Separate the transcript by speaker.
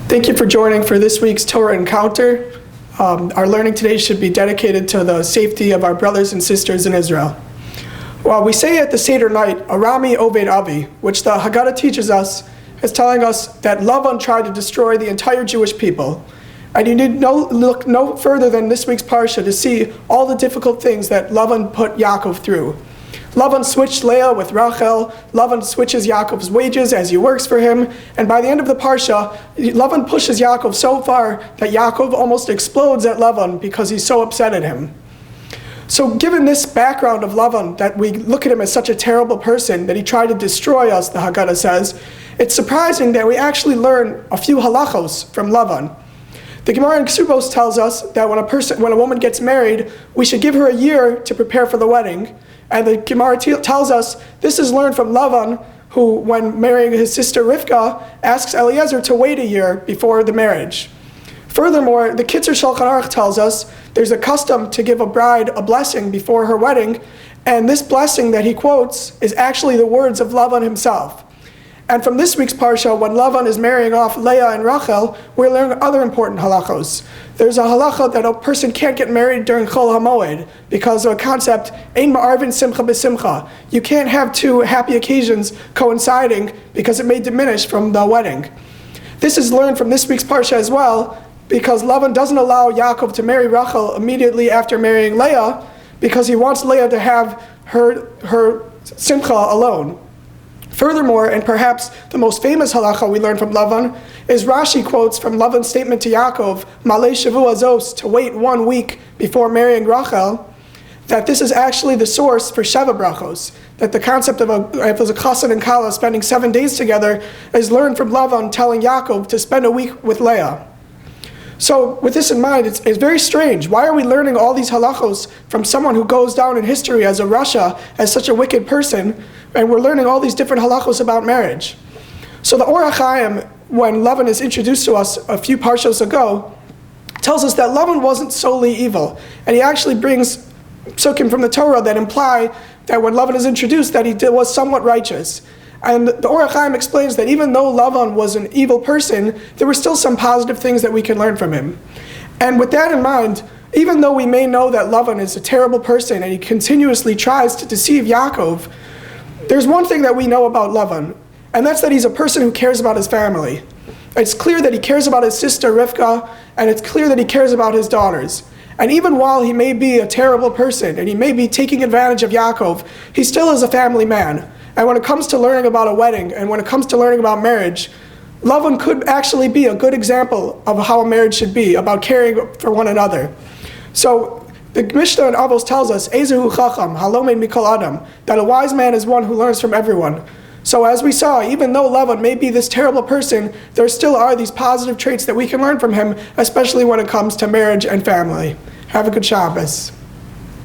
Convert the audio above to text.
Speaker 1: Thank you for joining for this week's Torah Encounter. Our learning today should be dedicated to the safety of our brothers and sisters in Israel. Well, we say at the Seder night, Arami Oved Avi, which the Haggadah teaches us, is telling us that Laban tried to destroy the entire Jewish people. And you need look no further than this week's Parsha to see all the difficult things that Laban put Yaakov through. Laban switched Leah with Rachel. Laban switches Yaakov's wages as he works for him. And by the end of the Parsha, Laban pushes Yaakov so far that Yaakov almost explodes at Laban because he's so upset at him. So given this background of Laban, that we look at him as such a terrible person, that he tried to destroy us, the Haggadah says, it's surprising that we actually learn a few halachos from Laban. The Gemara in Ksubos tells us that when a woman gets married, we should give her a year to prepare for the wedding. And the Gemara tells us this is learned from Laban, who, when marrying his sister Rivka, asks Eliezer to wait a year before the marriage. Furthermore, the Kitzur Shulchan Aruch tells us there's a custom to give a bride a blessing before her wedding, and this blessing that he quotes is actually the words of Laban himself. And from this week's Parsha, when Laban is marrying off Leah and Rachel, we're learning other important halachos. There's a halacha that a person can't get married during Chol HaMoed because of a concept, Ein Ma'arvin Simcha B'Simcha. You can't have two happy occasions coinciding because it may diminish from the wedding. This is learned from this week's Parsha as well, because Laban doesn't allow Yaakov to marry Rachel immediately after marrying Leah because he wants Leah to have her Simcha alone. Furthermore, and perhaps the most famous halacha we learn from Laban, is Rashi quotes from Laban's statement to Yaakov, Malei Shavua Zos, to wait 1 week before marrying Rachel, that this is actually the source for Sheva Brachos, that the concept of a chassan and kala spending 7 days together is learned from Laban telling Yaakov to spend a week with Leah. So with this in mind, it's very strange. Why are we learning all these halachos from someone who goes down in history as a rasha, as such a wicked person, and we're learning all these different halachos about marriage? So the Or HaChaim, when Laban is introduced to us a few parshos ago, tells us that Laban wasn't solely evil, and he actually brings psukim from the Torah that imply that when Laban is introduced that he was somewhat righteous. And the Or HaChaim explains that even though Laban was an evil person, there were still some positive things that we can learn from him. And with that in mind, even though we may know that Laban is a terrible person and he continuously tries to deceive Yaakov, there's one thing that we know about Laban, and that's that he's a person who cares about his family. It's clear that he cares about his sister Rivka, and it's clear that he cares about his daughters. And even while he may be a terrible person and he may be taking advantage of Yaakov, he still is a family man. And when it comes to learning about a wedding, and when it comes to learning about marriage, Laban could actually be a good example of how a marriage should be, about caring for one another. So the Mishnah in Avos tells us, Ezehu Chacham, Halomed Mikol Adam, that a wise man is one who learns from everyone. So as we saw, even though Laban may be this terrible person, there still are these positive traits that we can learn from him, especially when it comes to marriage and family. Have a good Shabbos.